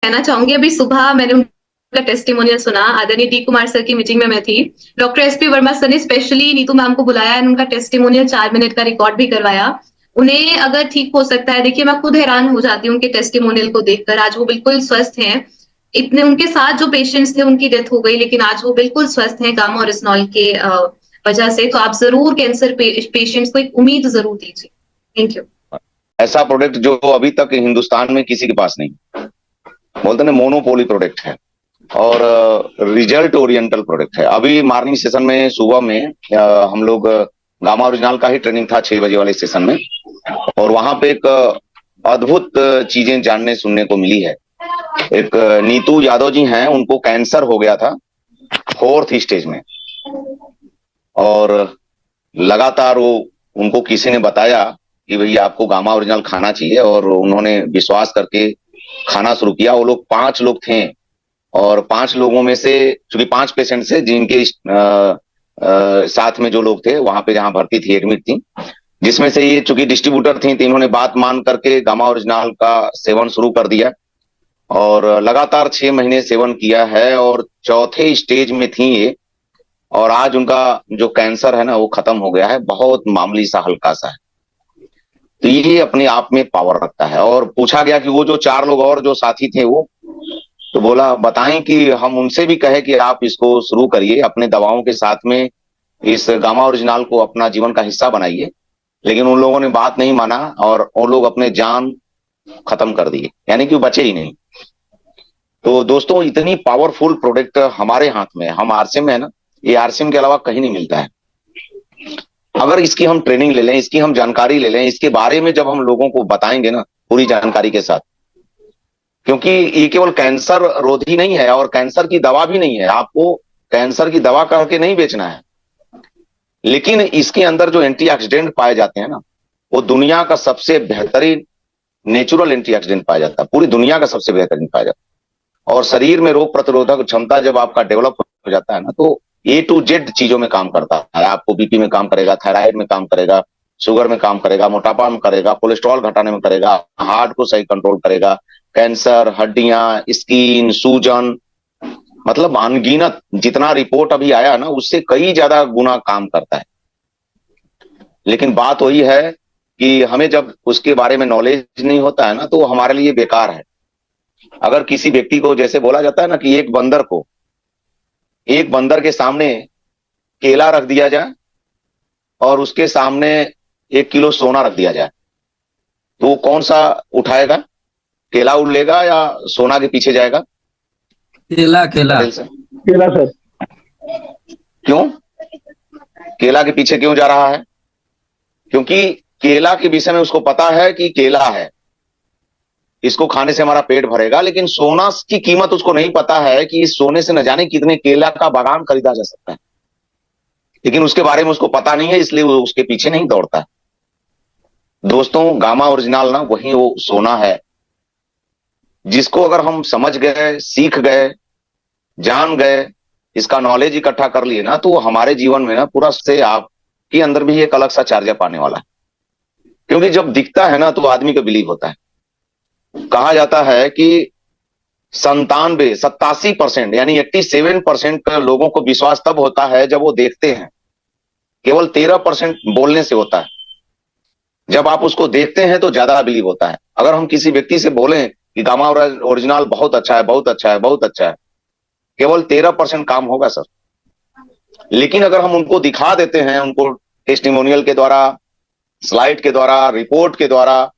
कहना चाहूंगी, अभी सुबह मैंने उनका टेस्टिमोनियल सुना, आदरणीय डी कुमार सर की मीटिंग में मैं थी। डॉक्टर एसपी वर्मा सर ने स्पेशली नीतू मैम को बुलाया और उनका टेस्टिमोनियल 4 मिनट का रिकॉर्ड भी करवाया। उन्हें अगर ठीक हो सकता है, देखिए मैं खुद हैरान हो जाती हूँ उनके टेस्टिमोनियल को देखकर। आज वो बिल्कुल स्वस्थ हैं। इतने उनके साथ जो पेशेंट्स थे उनकी डेथ हो गई, लेकिन आज वो बिल्कुल स्वस्थ हैं गामा और इस्नॉल के वजह से। तो आप जरूर कैंसर पेशेंट्स को एक उम्मीद जरूर दीजिए। Thank you. ऐसा प्रोडक्ट जो अभी तक हिंदुस्तान में किसी के पास नहीं, बोलते ना मोनोपोली प्रोडक्ट है और रिजल्ट ओरिएंटल प्रोडक्ट है। अभी मॉर्निंग सेशन में सुबह में हम लोग गामा ओरिजिनल का ही ट्रेनिंग था 6 बजे वाले सेशन में, और वहां पे एक अद्भुत चीजें जानने सुनने को मिली है। एक नीतू यादव जी हैं, उनको कैंसर हो गया था 4th स्टेज में, और लगातार वो उनको किसी ने बताया कि भैया आपको गामा ओरिजिनल खाना चाहिए, और उन्होंने विश्वास करके खाना शुरू किया। वो लोग 5 लोग थे, और 5 लोगों में से, चूंकि 5 पेशेंट से जिनके साथ में जो लोग थे वहां पे जहां भर्ती थी, एडमिट थी, जिसमें से ये चूंकि डिस्ट्रीब्यूटर थी तो इन्होंने बात मान करके गामा ओरिजिनल का सेवन शुरू कर दिया, और लगातार 6 महीने सेवन किया है, और 4थे स्टेज में थी ये, और आज उनका जो कैंसर है ना वो खत्म हो गया है। बहुत मामूली सा, हल्का सा है। तो ये अपने आप में पावर रखता है। और पूछा गया कि वो जो 4 लोग और जो साथी थे वो, तो बोला बताएं कि हम उनसे भी कहे कि आप इसको शुरू करिए, अपने दवाओं के साथ में इस गामा ओरिजिनल को अपना जीवन का हिस्सा बनाइए, लेकिन उन लोगों ने बात नहीं माना और वो लोग अपने जान खत्म कर दिए, यानी कि बचे ही नहीं। तो दोस्तों, इतनी पावरफुल प्रोडक्ट हमारे हाथ में, हम आरसीएम में है ना, ये आरसीएम के अलावा कहीं नहीं मिलता है। अगर इसकी हम ट्रेनिंग ले लें, इसकी हम जानकारी ले लें, इसके बारे में जब हम लोगों को बताएंगे ना पूरी जानकारी के साथ, क्योंकि ये केवल कैंसर रोधी नहीं है और कैंसर की दवा भी नहीं है। आपको कैंसर की दवा करके नहीं बेचना है, लेकिन इसके अंदर जो एंटीऑक्सीडेंट पाए जाते हैं ना, वो दुनिया का सबसे बेहतरीन नेचुरल एंटीऑक्सीडेंट पाया जाता है, पूरी दुनिया का सबसे बेहतरीन पाया जाता है। और शरीर में रोग प्रतिरोधक क्षमता जब आपका डेवलप हो जाता है ना, तो A to Z चीजों में काम करता है। आपको बीपी में काम करेगा, थायराइड में काम करेगा, शुगर में काम करेगा, मोटापा में करेगा, कोलेस्ट्रॉल घटाने में करेगा, हार्ट को सही कंट्रोल करेगा, कैंसर, हड्डियां, स्किन, सूजन, मतलब अनगिनत जितना रिपोर्ट अभी आया ना उससे कई ज्यादा गुना काम करता है। लेकिन बात वही है कि हमें जब उसके बारे में नॉलेज नहीं होता है ना, तो हमारे लिए बेकार है। अगर किसी व्यक्ति को, जैसे बोला जाता है ना कि एक बंदर के सामने केला रख दिया जाए और उसके सामने 1 किलो सोना रख दिया जाए, तो वो कौन सा उठाएगा? केला उड़ लेगा या सोना के पीछे जाएगा? केला केला केला सर। क्यों केला के पीछे क्यों जा रहा है? क्योंकि केला के विषय में उसको पता है कि केला है, इसको खाने से हमारा पेट भरेगा। लेकिन सोना की कीमत उसको नहीं पता है कि इस सोने से न जाने कितने केला का बागान खरीदा जा सकता है, लेकिन उसके बारे में उसको पता नहीं है, इसलिए वो उसके पीछे नहीं दौड़ता। दोस्तों, गामा ओरिजिनल ना वही वो सोना है जिसको अगर हम समझ गए, सीख गए, जान गए, इसका नॉलेज इकट्ठा कर लिए ना, तो हमारे जीवन में ना पूरा से आपके अंदर भी एक अलग सा चार्जर पाने वाला है। क्योंकि जब दिखता है ना तो आदमी को बिलीव होता है। कहा जाता है कि 87% यानी 87% लोगों को विश्वास तब होता है जब वो देखते हैं। केवल 13% बोलने से होता है। जब आप उसको देखते हैं तो ज्यादा बिलीव होता है। अगर हम किसी व्यक्ति से बोलें कि गामा ओरिजिनल बहुत अच्छा है, बहुत अच्छा है, बहुत अच्छा है, केवल 13% काम होगा सर। लेकिन अगर हम उनको दिखा देते हैं, उनको टेस्टिमोनियल के द्वारा, स्लाइड के द्वारा, रिपोर्ट के द्वारा,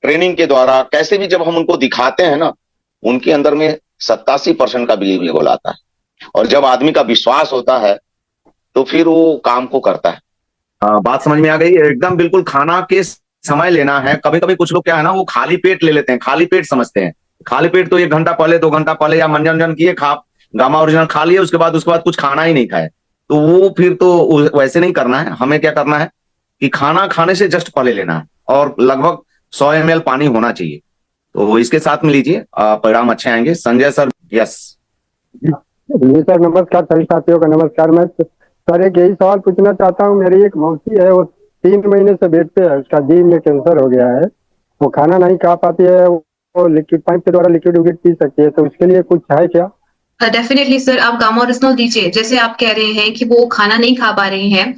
ट्रेनिंग के द्वारा, कैसे भी जब हम उनको दिखाते हैं ना, उनके अंदर में 87% का बिलीव लेवल आता है। और जब आदमी का विश्वास होता है तो फिर वो काम को करता है। बात समझ में आ गई? एकदम बिल्कुल खाना के समय लेना है। कभी कभी कुछ लोग क्या है ना, वो खाली पेट ले लेते हैं, खाली पेट समझते हैं। खाली पेट तो 1 घंटा पहले, 2 घंटा पहले या मनोरंजन किए, गामा ओरिजिनल खा लिए, उसके बाद कुछ खाना ही नहीं खाए, तो वो फिर तो वैसे नहीं करना है। हमें क्या करना है कि खाना खाने से जस्ट पहले लेना है, और लगभग 100 ml पानी होना चाहिए। तो इसके साथ में लीजिए, परिणाम अच्छे आएंगे। संजय सर। यस जी सर, नमस्कार सभी साथियों का नमस्कार। मैं सर एक यही सवाल पूछना चाहता हूँ। मेरी एक मौसी है, वो 3 महीने से बेड पे है, उसका जीभ में कैंसर हो गया है, वो खाना नहीं खा पाती है, वो लिक्विड पाइप के द्वारा लिक्विड विक्विड पी सकती है, तो उसके लिए कुछ है क्या? डेफिनेटली सर, आप गामा ओरिजिनल दीजिए। जैसे आप कह रहे हैं कि वो खाना नहीं खा पा रही हैं,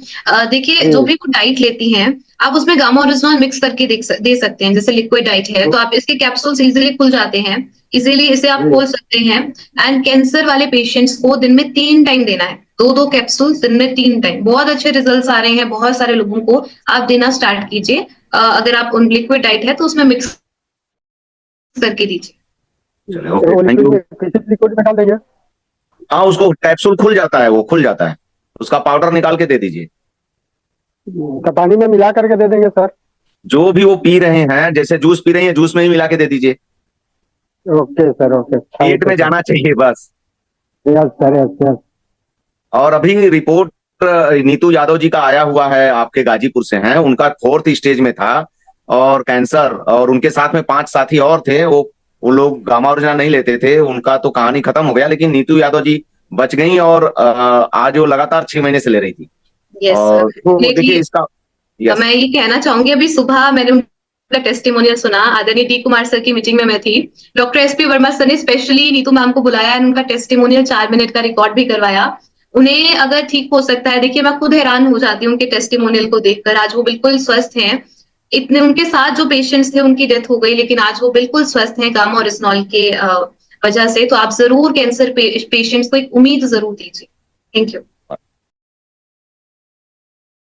देखिए जो भी वो डाइट लेती हैं, आप उसमें गामा ओरिजिनल मिक्स करके दे सकते हैं। जैसे लिक्विड डाइट है तो आप इसके कैप्सूल्स इजीली खुल जाते हैं, इजीली इसे आप खोल सकते हैं। एंड कैंसर वाले पेशेंट्स को दिन में 3 टाइम देना है, 2-2 कैप्सूल्स दिन में 3 टाइम। बहुत अच्छे रिजल्ट्स आ रहे हैं, बहुत सारे लोगों को आप देना स्टार्ट कीजिए। अगर आप उन लिक्विड डाइट है तो उसमें मिक्स करके दीजिए। चलिए, ओके, थैंक यू। लिक्विड में डाल देंगे? हाँ, उसको कैप्सूल खुल जाता है, वो खुल जाता है, उसका पाउडर निकाल के दे दीजिए। तो पानी में मिला करके दे देंगे सर? जो भी वो पी रहे हैं, जैसे जूस पी रही हैं, जूस में ही मिला के दे दीजिए। Okay sir, okay. पेट में जाना चाहिए बस। Yes sir, yes yes. और अभी रिपोर्ट नीतू यादव जी का आया हुआ है, आपके गाजीपुर से हैं, उनका 4th स्टेज में था और कैंसर, और उनके साथ में 5 साथी और थे। वो लोग गामा ओरिजिनल नहीं लेते थे, उनका तो कहानी खत्म हो गया, लेकिन नीतू यादव जी बच गई और आज वो लगातार 6 महीने से ले रही थी। यस और सर, देखिए इसका मैं ये कहना चाहूंगी, अभी सुबह मैंने उनका टेस्टिमोनियल सुना। आदरणीय डी कुमार सर की मीटिंग में मैं थी। डॉक्टर एसपी वर्मा सर ने स्पेशली नीतू मैम को बुलाया और उनका टेस्टिमोनियल 4 मिनट का रिकॉर्ड भी करवाया। उन्हें अगर ठीक हो सकता है, देखिए मैं खुद हैरान हो जाती हूँ उनके टेस्टिमोनियल को देखकर। आज वो बिल्कुल स्वस्थ हैं। इतने उनके साथ जो पेशेंट्स थे उनकी डेथ हो गई, लेकिन आज वो बिल्कुल स्वस्थ हैं गामा ओरिजिनल के वजह से। तो आप जरूर कैंसर पेशेंट्स को एक उम्मीद जरूर दीजिए। Thank you.